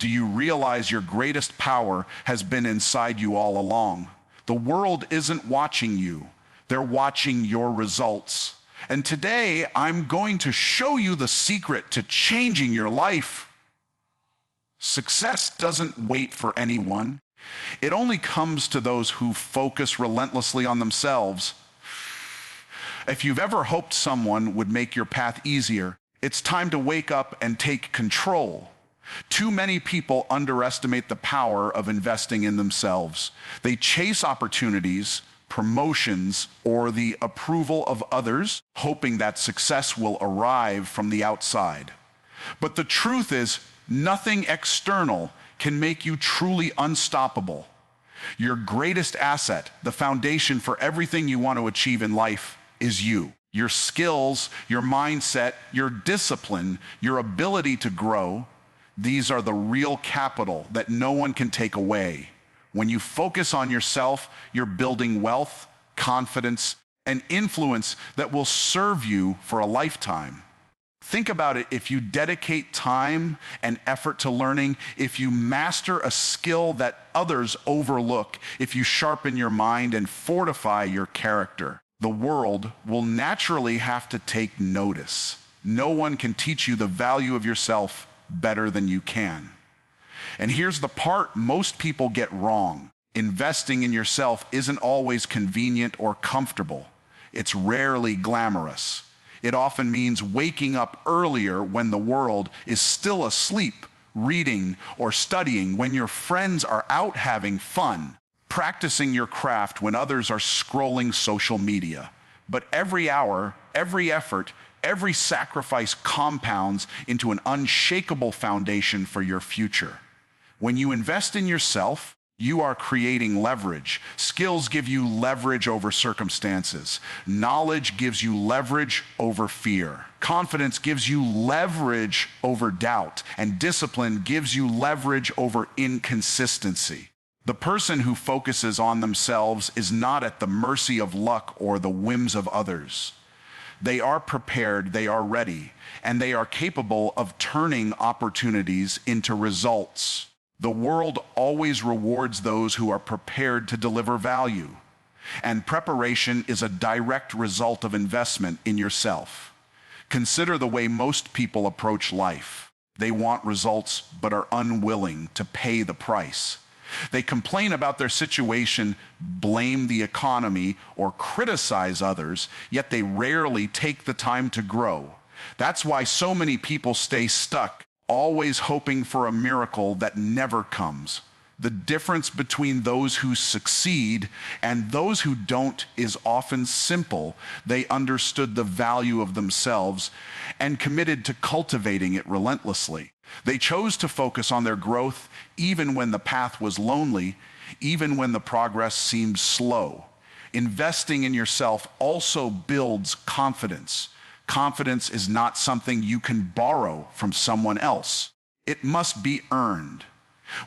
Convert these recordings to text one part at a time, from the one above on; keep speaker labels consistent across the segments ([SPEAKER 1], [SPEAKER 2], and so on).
[SPEAKER 1] Do you realize your greatest power has been inside you all along? The world isn't watching you. They're watching your results. And today, I'm going to show you the secret to changing your life. Success doesn't wait for anyone. It only comes to those who focus relentlessly on themselves. If you've ever hoped someone would make your path easier, it's time to wake up and take control. Too many people underestimate the power of investing in themselves. They chase opportunities, promotions, or the approval of others, hoping that success will arrive from the outside. But the truth is, nothing external can make you truly unstoppable. Your greatest asset, the foundation for everything you want to achieve in life, is you. Your skills, your mindset, your discipline, your ability to grow, these are the real capital that no one can take away. When you focus on yourself, you're building wealth, confidence, and influence that will serve you for a lifetime. Think about it. If you dedicate time and effort to learning, if you master a skill that others overlook, if you sharpen your mind and fortify your character, the world will naturally have to take notice. No one can teach you the value of yourself better than you can. And here's the part most people get wrong. Investing in yourself isn't always convenient or comfortable. It's rarely glamorous. It often means waking up earlier when the world is still asleep, reading or studying when your friends are out having fun, practicing your craft when others are scrolling social media. But every hour, every effort, every sacrifice compounds into an unshakable foundation for your future. When you invest in yourself, you are creating leverage. Skills give you leverage over circumstances. Knowledge gives you leverage over fear. Confidence gives you leverage over doubt. And discipline gives you leverage over inconsistency. The person who focuses on themselves is not at the mercy of luck or the whims of others. They are prepared, they are ready, and they are capable of turning opportunities into results. The world always rewards those who are prepared to deliver value, and preparation is a direct result of investment in yourself. Consider the way most people approach life. They want results but are unwilling to pay the price. They complain about their situation, blame the economy, or criticize others, yet they rarely take the time to grow. That's why so many people stay stuck, always hoping for a miracle that never comes. The difference between those who succeed and those who don't is often simple. They understood the value of themselves and committed to cultivating it relentlessly. They chose to focus on their growth even when the path was lonely, even when the progress seemed slow. Investing in yourself also builds confidence. Confidence is not something you can borrow from someone else. It must be earned.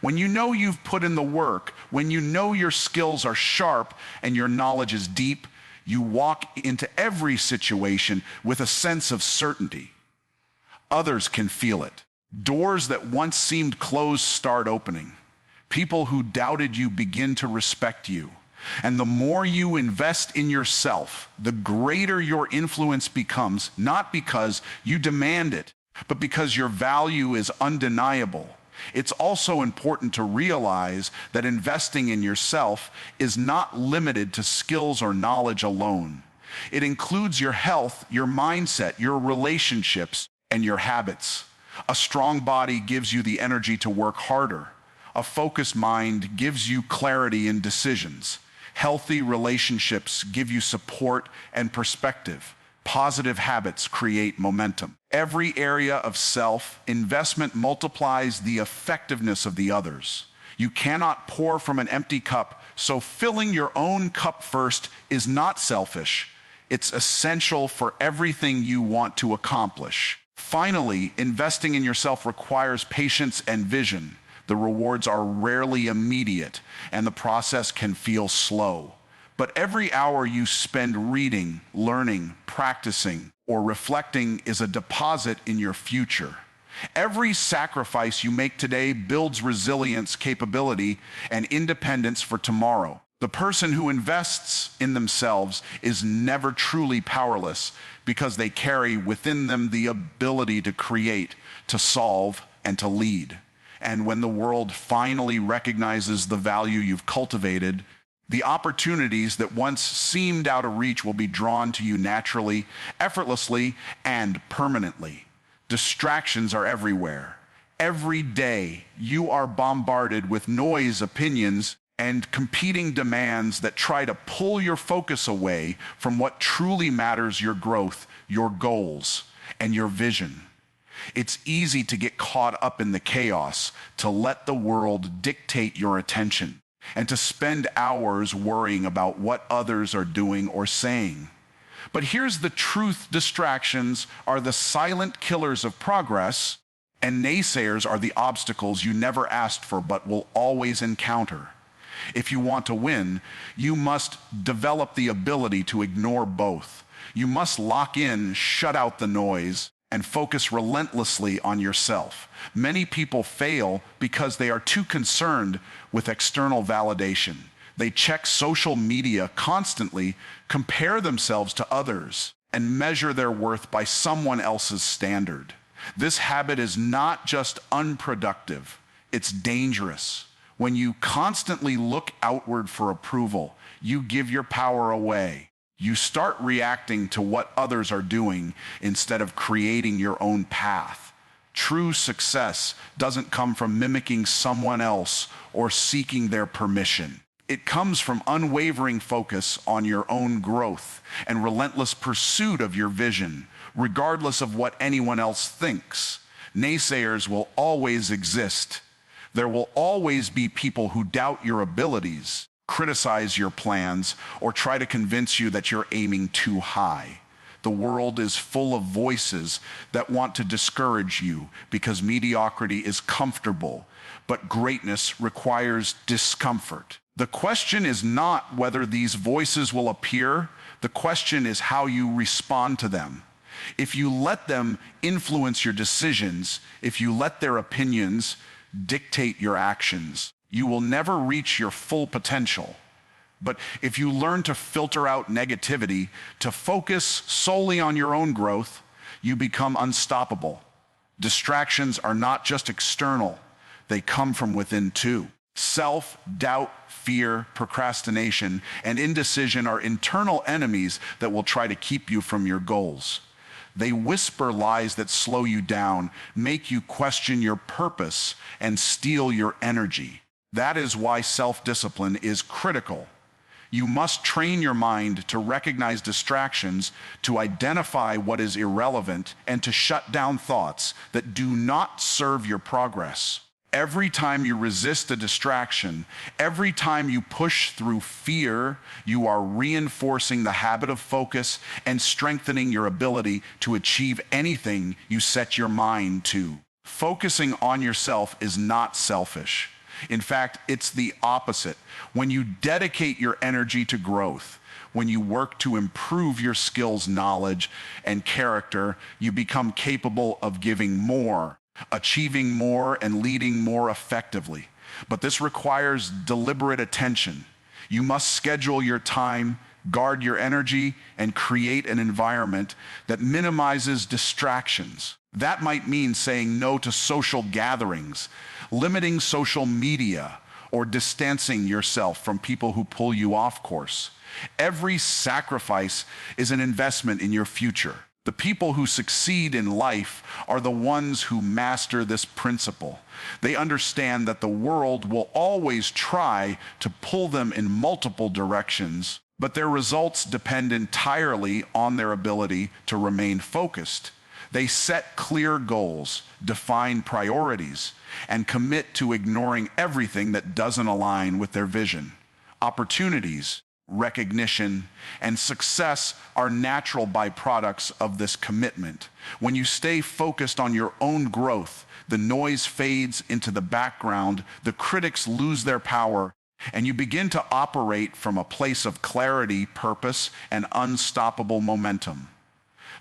[SPEAKER 1] When you know you've put in the work, when you know your skills are sharp and your knowledge is deep, you walk into every situation with a sense of certainty. Others can feel it. Doors that once seemed closed start opening. People who doubted you begin to respect you. And the more you invest in yourself, the greater your influence becomes, not because you demand it, but because your value is undeniable. It's also important to realize that investing in yourself is not limited to skills or knowledge alone. It includes your health, your mindset, your relationships, and your habits. A strong body gives you the energy to work harder. A focused mind gives you clarity in decisions. Healthy relationships give you support and perspective. Positive habits create momentum. Every area of self-investment multiplies the effectiveness of the others. You cannot pour from an empty cup, so filling your own cup first is not selfish. It's essential for everything you want to accomplish. Finally, investing in yourself requires patience and vision. The rewards are rarely immediate, and the process can feel slow. But every hour you spend reading, learning, practicing, or reflecting is a deposit in your future. Every sacrifice you make today builds resilience, capability, and independence for tomorrow. The person who invests in themselves is never truly powerless because they carry within them the ability to create, to solve, and to lead. And when the world finally recognizes the value you've cultivated, the opportunities that once seemed out of reach will be drawn to you naturally, effortlessly, and permanently. Distractions are everywhere. Every day, you are bombarded with noise, opinions, and competing demands that try to pull your focus away from what truly matters: your growth, your goals, and your vision. It's easy to get caught up in the chaos, to let the world dictate your attention, and to spend hours worrying about what others are doing or saying. But here's the truth: distractions are the silent killers of progress, and naysayers are the obstacles you never asked for but will always encounter. If you want to win, you must develop the ability to ignore both. You must lock in, shut out the noise, and focus relentlessly on yourself. Many people fail because they are too concerned with external validation. They check social media constantly, compare themselves to others, and measure their worth by someone else's standard. This habit is not just unproductive, it's dangerous. When you constantly look outward for approval, you give your power away. You start reacting to what others are doing instead of creating your own path. True success doesn't come from mimicking someone else or seeking their permission. It comes from unwavering focus on your own growth and relentless pursuit of your vision, regardless of what anyone else thinks. Naysayers will always exist. There will always be people who doubt your abilities, criticize your plans, or try to convince you that you're aiming too high. The world is full of voices that want to discourage you because mediocrity is comfortable, but greatness requires discomfort. The question is not whether these voices will appear. The question is how you respond to them. If you let them influence your decisions, if you let their opinions dictate your actions, you will never reach your full potential. But if you learn to filter out negativity, to focus solely on your own growth, you become unstoppable. Distractions are not just external, they come from within too. Self-doubt, fear, procrastination, and indecision are internal enemies that will try to keep you from your goals. They whisper lies that slow you down, make you question your purpose, and steal your energy. That is why self-discipline is critical. You must train your mind to recognize distractions, to identify what is irrelevant, and to shut down thoughts that do not serve your progress. Every time you resist a distraction, every time you push through fear, you are reinforcing the habit of focus and strengthening your ability to achieve anything you set your mind to. Focusing on yourself is not selfish. In fact, it's the opposite. When you dedicate your energy to growth, when you work to improve your skills, knowledge, and character, you become capable of giving more, achieving more, and leading more effectively. But this requires deliberate attention. You must schedule your time, guard your energy, and create an environment that minimizes distractions. That might mean saying no to social gatherings, limiting social media, or distancing yourself from people who pull you off course. Every sacrifice is an investment in your future. The people who succeed in life are the ones who master this principle. They understand that the world will always try to pull them in multiple directions, but their results depend entirely on their ability to remain focused. They set clear goals, define priorities, and commit to ignoring everything that doesn't align with their vision. Opportunities, recognition, and success are natural byproducts of this commitment. When you stay focused on your own growth, the noise fades into the background, the critics lose their power, and you begin to operate from a place of clarity, purpose, and unstoppable momentum.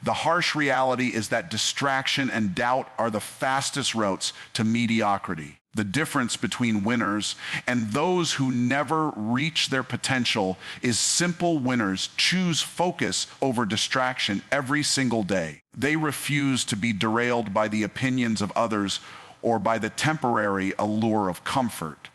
[SPEAKER 1] The harsh reality is that distraction and doubt are the fastest routes to mediocrity. The difference between winners and those who never reach their potential is simple. Winners choose focus over distraction every single day. They refuse to be derailed by the opinions of others or by the temporary allure of comfort.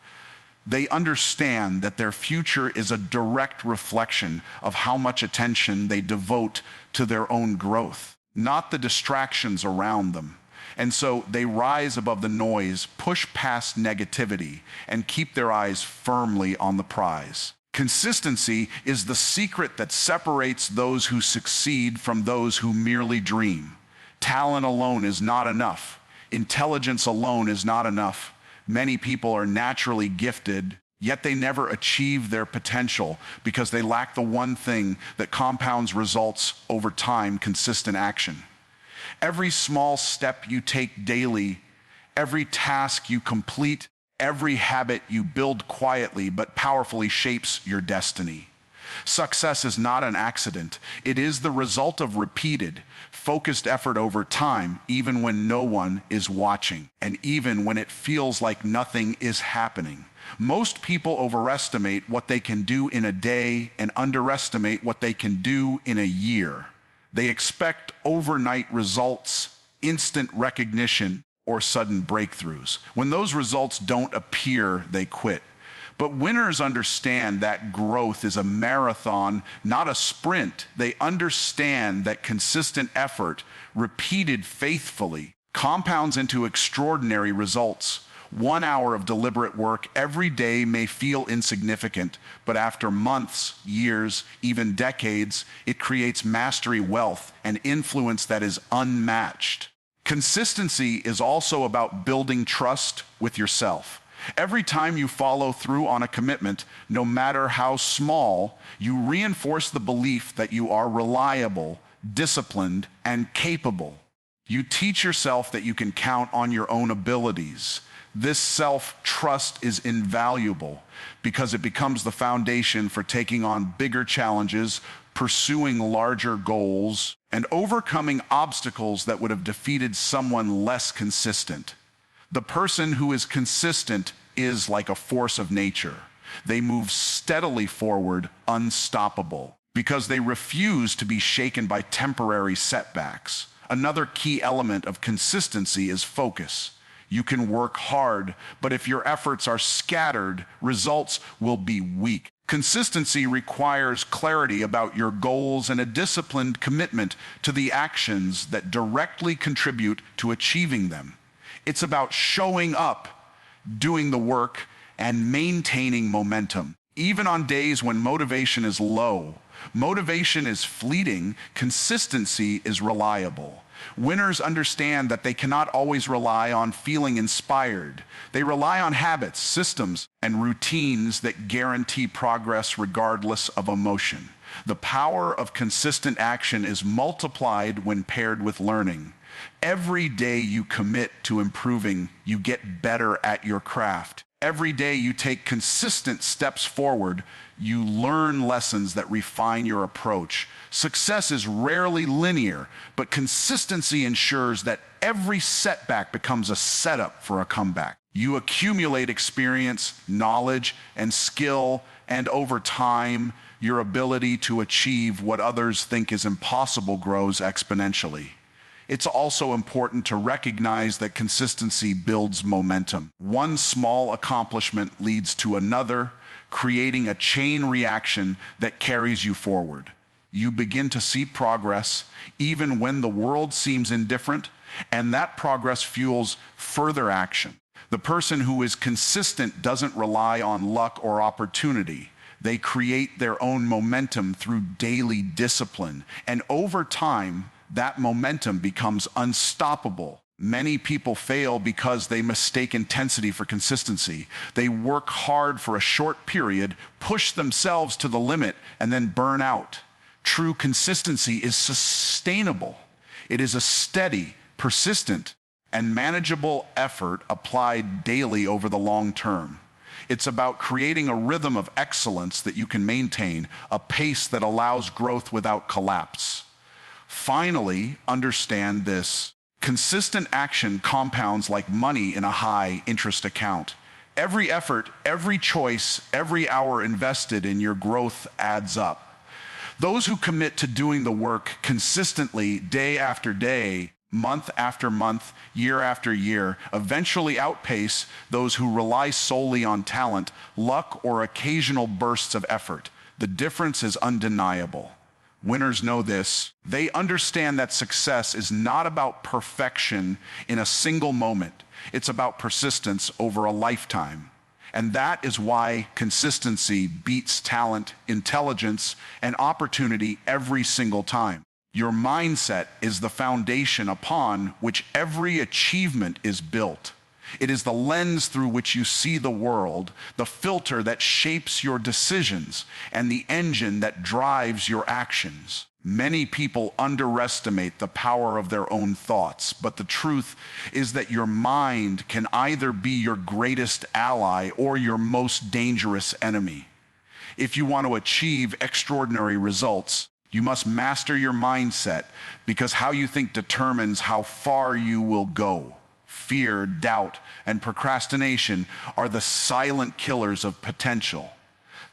[SPEAKER 1] They understand that their future is a direct reflection of how much attention they devote to their own growth, not the distractions around them. And so they rise above the noise, push past negativity, and keep their eyes firmly on the prize. Consistency is the secret that separates those who succeed from those who merely dream. Talent alone is not enough. Intelligence alone is not enough. Many people are naturally gifted, yet they never achieve their potential because they lack the one thing that compounds results over time: consistent action. Every small step you take daily, every task you complete, every habit you build quietly but powerfully shapes your destiny. Success is not an accident. It is the result of repeated, focused effort over time, even when no one is watching, and even when it feels like nothing is happening. Most people overestimate what they can do in a day and underestimate what they can do in a year. They expect overnight results, instant recognition, or sudden breakthroughs. When those results don't appear, they quit. But winners understand that growth is a marathon, not a sprint. They understand that consistent effort, repeated faithfully, compounds into extraordinary results. 1 hour of deliberate work every day may feel insignificant, but after months, years, even decades, it creates mastery, wealth, and influence that is unmatched. Consistency is also about building trust with yourself. Every time you follow through on a commitment, no matter how small, you reinforce the belief that you are reliable, disciplined, and capable. You teach yourself that you can count on your own abilities. This self-trust is invaluable because it becomes the foundation for taking on bigger challenges, pursuing larger goals, and overcoming obstacles that would have defeated someone less consistent. The person who is consistent is like a force of nature. They move steadily forward, unstoppable, because they refuse to be shaken by temporary setbacks. Another key element of consistency is focus. You can work hard, but if your efforts are scattered, results will be weak. Consistency requires clarity about your goals and a disciplined commitment to the actions that directly contribute to achieving them. It's about showing up, doing the work, and maintaining momentum. Even on days when motivation is low, motivation is fleeting, consistency is reliable. Winners understand that they cannot always rely on feeling inspired. They rely on habits, systems, and routines that guarantee progress regardless of emotion. The power of consistent action is multiplied when paired with learning. Every day you commit to improving, you get better at your craft. Every day you take consistent steps forward, you learn lessons that refine your approach. Success is rarely linear, but consistency ensures that every setback becomes a setup for a comeback. You accumulate experience, knowledge, and skill, and over time, your ability to achieve what others think is impossible grows exponentially. It's also important to recognize that consistency builds momentum. One small accomplishment leads to another, creating a chain reaction that carries you forward. You begin to see progress even when the world seems indifferent, and that progress fuels further action. The person who is consistent doesn't rely on luck or opportunity. They create their own momentum through daily discipline, and over time, that momentum becomes unstoppable. Many people fail because they mistake intensity for consistency. They work hard for a short period, push themselves to the limit, and then burn out. True consistency is sustainable. It is a steady, persistent, and manageable effort applied daily over the long term. It's about creating a rhythm of excellence that you can maintain, a pace that allows growth without collapse. Finally, understand this. Consistent action compounds like money in a high-interest account. Every effort, every choice, every hour invested in your growth adds up. Those who commit to doing the work consistently, day after day, month after month, year after year, eventually outpace those who rely solely on talent, luck, or occasional bursts of effort. The difference is undeniable. Winners know this. They understand that success is not about perfection in a single moment. It's about persistence over a lifetime. And that is why consistency beats talent, intelligence, and opportunity every single time. Your mindset is the foundation upon which every achievement is built. It is the lens through which you see the world, the filter that shapes your decisions, and the engine that drives your actions. Many people underestimate the power of their own thoughts, but the truth is that your mind can either be your greatest ally or your most dangerous enemy. If you want to achieve extraordinary results, you must master your mindset, because how you think determines how far you will go. Fear, doubt, and procrastination are the silent killers of potential.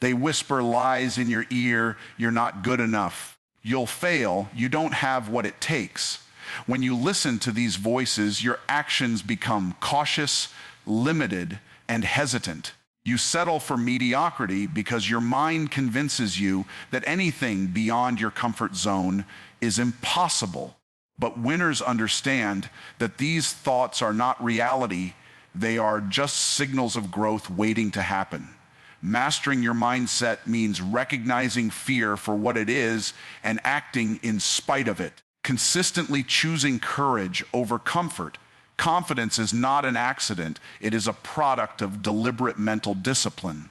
[SPEAKER 1] They whisper lies in your ear: you're not good enough, you'll fail, you don't have what it takes. When you listen to these voices, your actions become cautious, limited, and hesitant. You settle for mediocrity because your mind convinces you that anything beyond your comfort zone is impossible. But winners understand that these thoughts are not reality. They are just signals of growth waiting to happen. Mastering your mindset means recognizing fear for what it is and acting in spite of it. Consistently choosing courage over comfort. Confidence is not an accident. It is a product of deliberate mental discipline.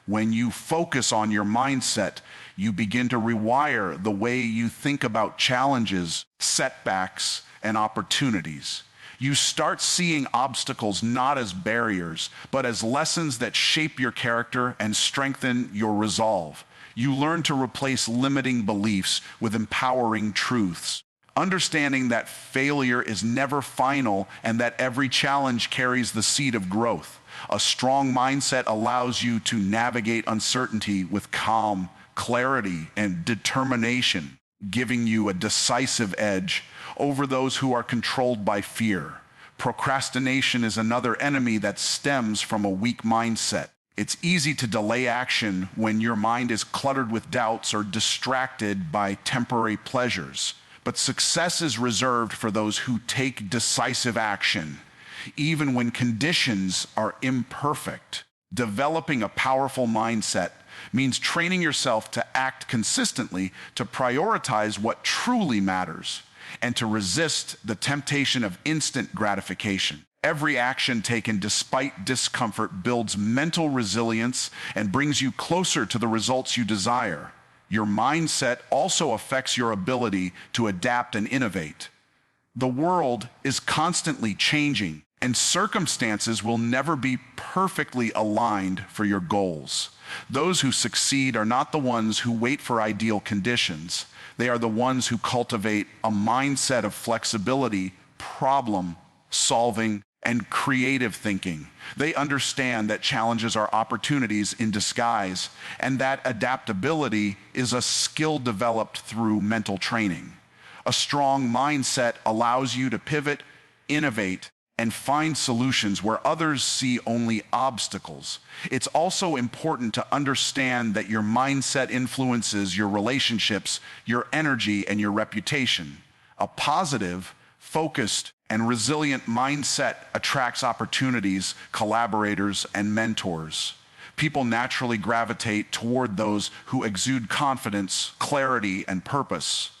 [SPEAKER 1] When you focus on your mindset, you begin to rewire the way you think about challenges, setbacks, and opportunities. You start seeing obstacles not as barriers, but as lessons that shape your character and strengthen your resolve. You learn to replace limiting beliefs with empowering truths, understanding that failure is never final and that every challenge carries the seed of growth. A strong mindset allows you to navigate uncertainty with calm, clarity, and determination, giving you a decisive edge over those who are controlled by fear. Procrastination is another enemy that stems from a weak mindset. It's easy to delay action when your mind is cluttered with doubts or distracted by temporary pleasures. But success is reserved for those who take decisive action, even when conditions are imperfect. Developing a powerful mindset means training yourself to act consistently, to prioritize what truly matters, and to resist the temptation of instant gratification. Every action taken despite discomfort builds mental resilience and brings you closer to the results you desire. Your mindset also affects your ability to adapt and innovate. The world is constantly changing, and circumstances will never be perfectly aligned for your goals. Those who succeed are not the ones who wait for ideal conditions. They are the ones who cultivate a mindset of flexibility, problem solving, and creative thinking. They understand that challenges are opportunities in disguise, and that adaptability is a skill developed through mental training. A strong mindset allows you to pivot, innovate, and find solutions where others see only obstacles. It's also important to understand that your mindset influences your relationships, your energy, and your reputation. A positive, focused, and resilient mindset attracts opportunities, collaborators, and mentors. People naturally gravitate toward those who exude confidence, clarity, and purpose.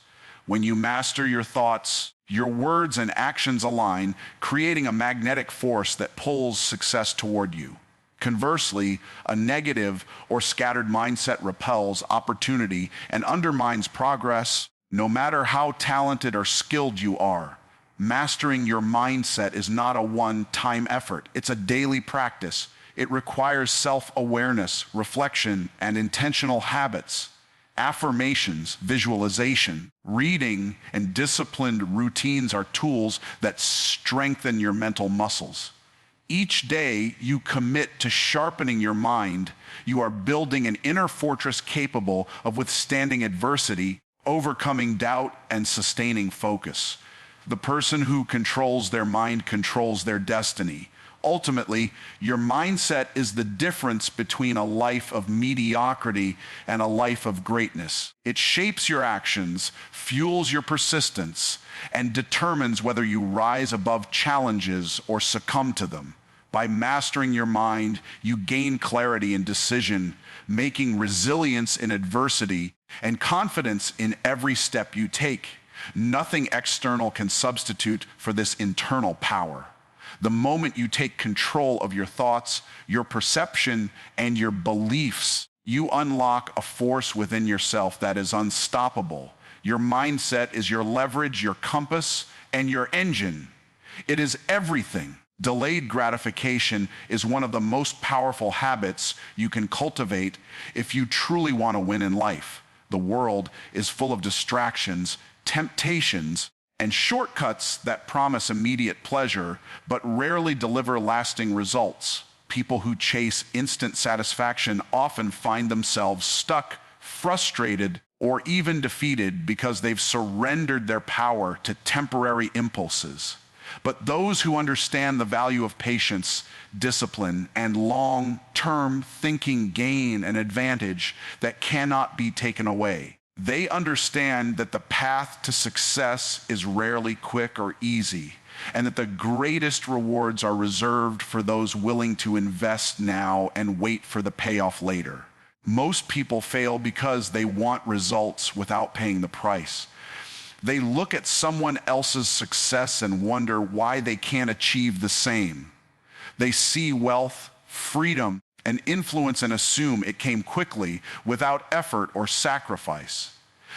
[SPEAKER 1] When you master your thoughts, your words and actions align, creating a magnetic force that pulls success toward you. Conversely, a negative or scattered mindset repels opportunity and undermines progress, no matter how talented or skilled you are. Mastering your mindset is not a one-time effort. It's a daily practice. It requires self-awareness, reflection, and intentional habits. Affirmations, visualization, reading, and disciplined routines are tools that strengthen your mental muscles. Each day you commit to sharpening your mind, you are building an inner fortress capable of withstanding adversity, overcoming doubt, and sustaining focus. The person who controls their mind controls their destiny. Ultimately, your mindset is the difference between a life of mediocrity and a life of greatness. It shapes your actions, fuels your persistence, and determines whether you rise above challenges or succumb to them. By mastering your mind, you gain clarity in decision, making resilience in adversity, and confidence in every step you take. Nothing external can substitute for this internal power. The moment you take control of your thoughts, your perception, and your beliefs, you unlock a force within yourself that is unstoppable. Your mindset is your leverage, your compass, and your engine. It is everything. Delayed gratification is one of the most powerful habits you can cultivate if you truly want to win in life. The world is full of distractions, temptations, and shortcuts that promise immediate pleasure, but rarely deliver lasting results. People who chase instant satisfaction often find themselves stuck, frustrated, or even defeated because they've surrendered their power to temporary impulses. But those who understand the value of patience, discipline, and long-term thinking gain an advantage that cannot be taken away. They understand that the path to success is rarely quick or easy, and that the greatest rewards are reserved for those willing to invest now and wait for the payoff later. Most people fail because they want results without paying the price. They look at someone else's success and wonder why they can't achieve the same. They see wealth, freedom, and influence and assume it came quickly without effort or sacrifice.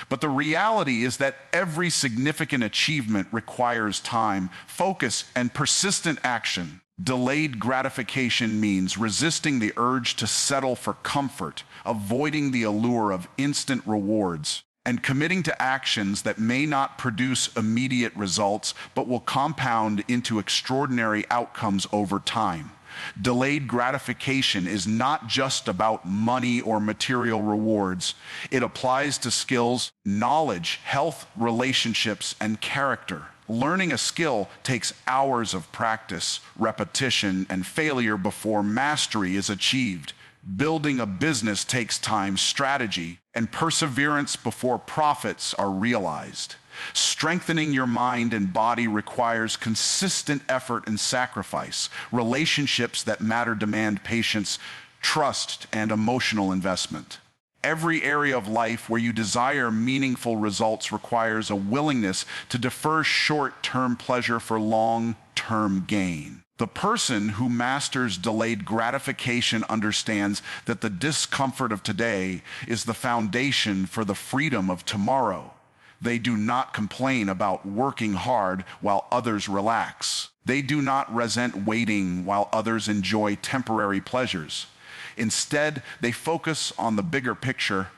[SPEAKER 1] But the reality is that every significant achievement requires time, focus, and persistent action. Delayed gratification means resisting the urge to settle for comfort, avoiding the allure of instant rewards, and committing to actions that may not produce immediate results but will compound into extraordinary outcomes over time. Delayed gratification is not just about money or material rewards. It applies to skills, knowledge, health, relationships, and character. Learning a skill takes hours of practice, repetition, and failure before mastery is achieved. Building a business takes time, strategy, and perseverance before profits are realized. Strengthening your mind and body requires consistent effort and sacrifice. Relationships that matter demand patience, trust, and emotional investment. Every area of life where you desire meaningful results requires a willingness to defer short-term pleasure for long-term gain. The person who masters delayed gratification understands that the discomfort of today is the foundation for the freedom of tomorrow. They do not complain about working hard while others relax. They do not resent waiting while others enjoy temporary pleasures. Instead, they focus on the bigger picture,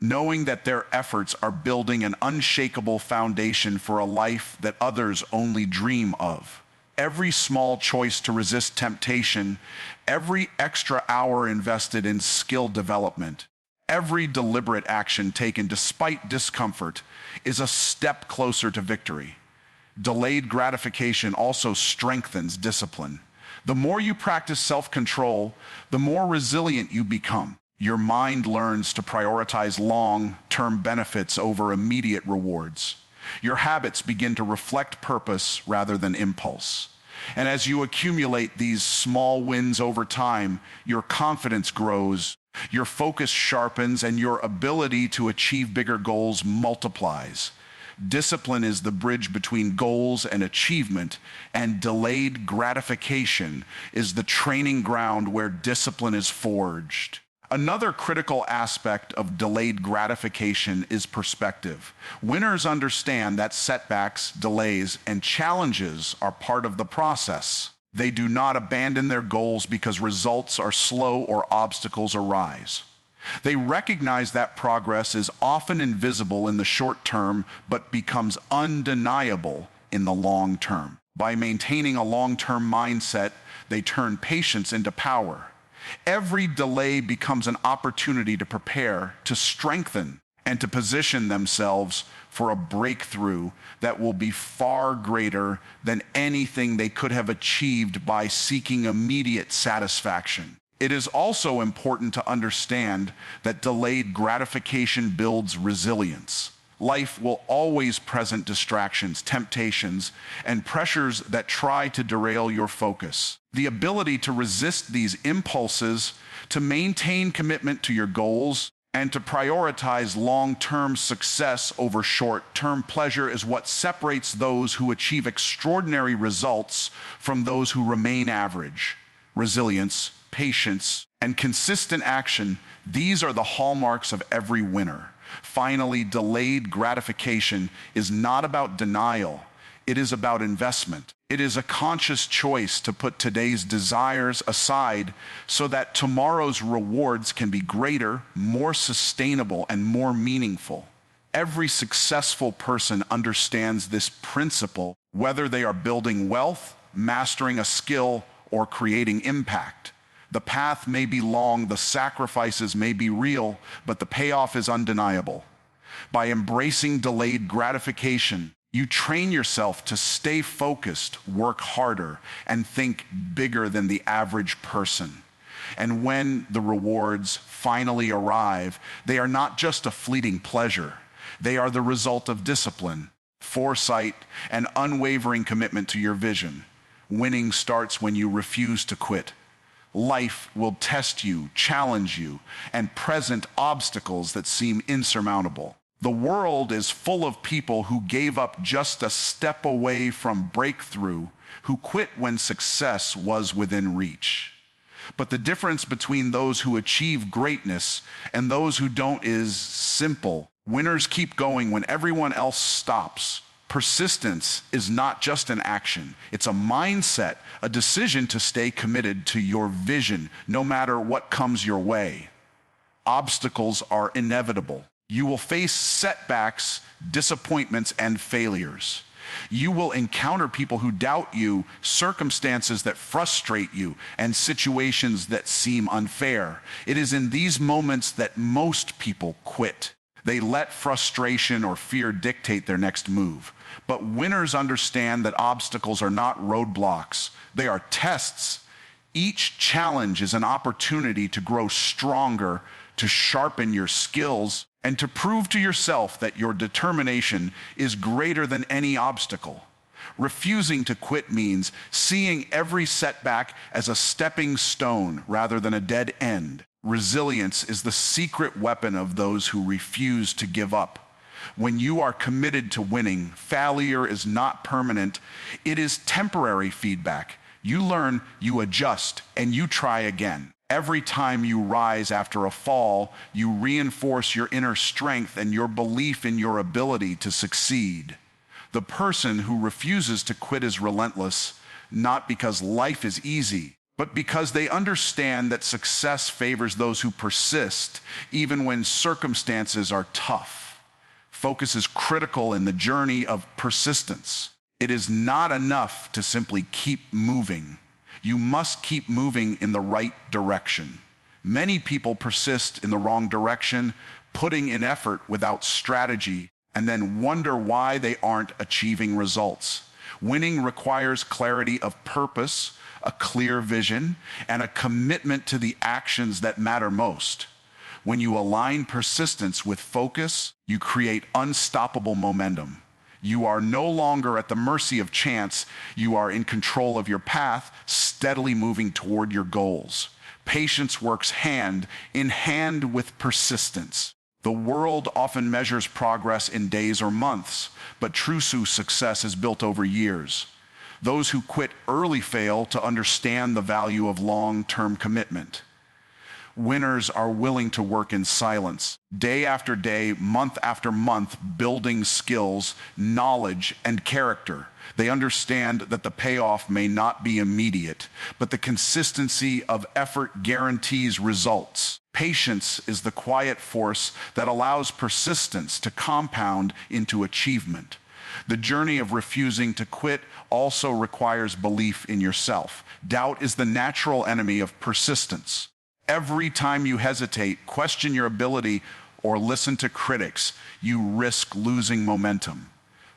[SPEAKER 1] knowing that their efforts are building an unshakable foundation for a life that others only dream of. Every small choice to resist temptation, every extra hour invested in skill development, every deliberate action taken despite discomfort is a step closer to victory. Delayed gratification also strengthens discipline. The more you practice self-control, the more resilient you become. Your mind learns to prioritize long-term benefits over immediate rewards. Your habits begin to reflect purpose rather than impulse. And as you accumulate these small wins over time, your confidence grows, your focus sharpens, and your ability to achieve bigger goals multiplies. Discipline is the bridge between goals and achievement, and delayed gratification is the training ground where discipline is forged. Another critical aspect of delayed gratification is perspective. Winners understand that setbacks, delays, and challenges are part of the process. They do not abandon their goals because results are slow or obstacles arise. They recognize that progress is often invisible in the short term, but becomes undeniable in the long term. By maintaining a long-term mindset, they turn patience into power. Every delay becomes an opportunity to prepare, to strengthen, and to position themselves for a breakthrough that will be far greater than anything they could have achieved by seeking immediate satisfaction. It is also important to understand that delayed gratification builds resilience. Life will always present distractions, temptations, and pressures that try to derail your focus. The ability to resist these impulses, to maintain commitment to your goals, and to prioritize long-term success over short-term pleasure is what separates those who achieve extraordinary results from those who remain average. Resilience, patience, and consistent action, these are the hallmarks of every winner. Finally, delayed gratification is not about denial. It is about investment. It is a conscious choice to put today's desires aside so that tomorrow's rewards can be greater, more sustainable, and more meaningful. Every successful person understands this principle, whether they are building wealth, mastering a skill, or creating impact. The path may be long, the sacrifices may be real, but the payoff is undeniable. By embracing delayed gratification, you train yourself to stay focused, work harder, and think bigger than the average person. And when the rewards finally arrive, they are not just a fleeting pleasure. They are the result of discipline, foresight, and unwavering commitment to your vision. Winning starts when you refuse to quit. Life will test you, challenge you, and present obstacles that seem insurmountable. The world is full of people who gave up just a step away from breakthrough, who quit when success was within reach. But the difference between those who achieve greatness and those who don't is simple. Winners keep going when everyone else stops. Persistence is not just an action. It's a mindset, a decision to stay committed to your vision, no matter what comes your way. Obstacles are inevitable. You will face setbacks, disappointments, and failures. You will encounter people who doubt you, circumstances that frustrate you, and situations that seem unfair. It is in these moments that most people quit. They let frustration or fear dictate their next move. But winners understand that obstacles are not roadblocks. They are tests. Each challenge is an opportunity to grow stronger, to sharpen your skills, and to prove to yourself that your determination is greater than any obstacle. Refusing to quit means seeing every setback as a stepping stone rather than a dead end. Resilience is the secret weapon of those who refuse to give up. When you are committed to winning, failure is not permanent. It is temporary feedback. You learn, you adjust, and you try again. Every time you rise after a fall, you reinforce your inner strength and your belief in your ability to succeed. The person who refuses to quit is relentless, not because life is easy, but because they understand that success favors those who persist, even when circumstances are tough. Focus is critical in the journey of persistence. It is not enough to simply keep moving. You must keep moving in the right direction. Many people persist in the wrong direction, putting in effort without strategy, and then wonder why they aren't achieving results. Winning requires clarity of purpose, a clear vision, and a commitment to the actions that matter most. When you align persistence with focus, you create unstoppable momentum. You are no longer at the mercy of chance. You are in control of your path, steadily moving toward your goals. Patience works hand in hand with persistence. The world often measures progress in days or months, but true success is built over years. Those who quit early fail to understand the value of long-term commitment. Winners are willing to work in silence, day after day, month after month, building skills, knowledge, and character. They understand that the payoff may not be immediate, but the consistency of effort guarantees results. Patience is the quiet force that allows persistence to compound into achievement. The journey of refusing to quit also requires belief in yourself. Doubt is the natural enemy of persistence. Every time you hesitate, question your ability, or listen to critics, you risk losing momentum.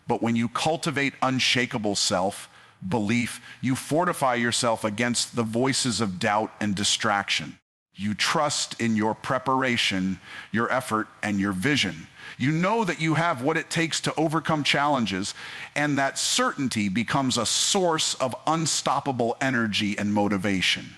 [SPEAKER 1] But when you cultivate unshakable self-belief, you fortify yourself against the voices of doubt and distraction. You trust in your preparation, your effort, and your vision. You know that you have what it takes to overcome challenges, and that certainty becomes a source of unstoppable energy and motivation.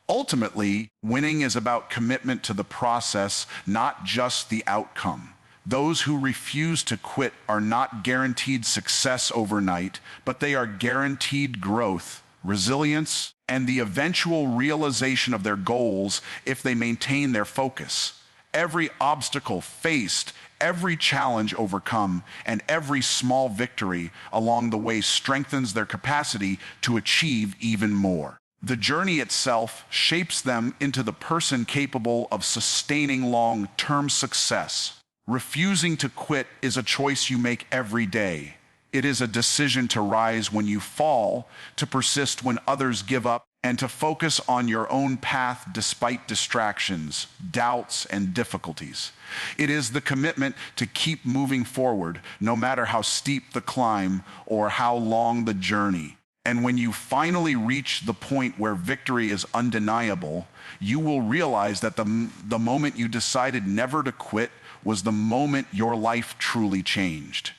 [SPEAKER 1] Ultimately, winning is about commitment to the process, not just the outcome. Those who refuse to quit are not guaranteed success overnight, but they are guaranteed growth, resilience, and the eventual realization of their goals if they maintain their focus. Every obstacle faced, every challenge overcome, and every small victory along the way strengthens their capacity to achieve even more. The journey itself shapes them into the person capable of sustaining long-term success. Refusing to quit is a choice you make every day. It is a decision to rise when you fall, to persist when others give up, and to focus on your own path despite distractions, doubts, and difficulties. It is the commitment to keep moving forward, no matter how steep the climb or how long the journey. And when you finally reach the point where victory is undeniable, you will realize that the moment you decided never to quit was the moment your life truly changed.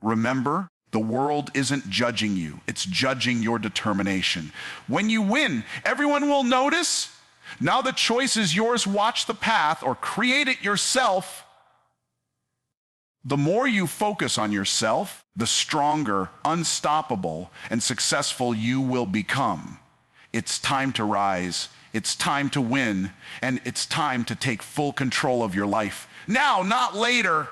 [SPEAKER 1] Remember, the world isn't judging you, it's judging your determination. When you win, everyone will notice. Now the choice is yours. Watch the path or create it yourself. The more you focus on yourself, the stronger, unstoppable, and successful you will become. It's time to rise, it's time to win, and it's time to take full control of your life. Now, not later.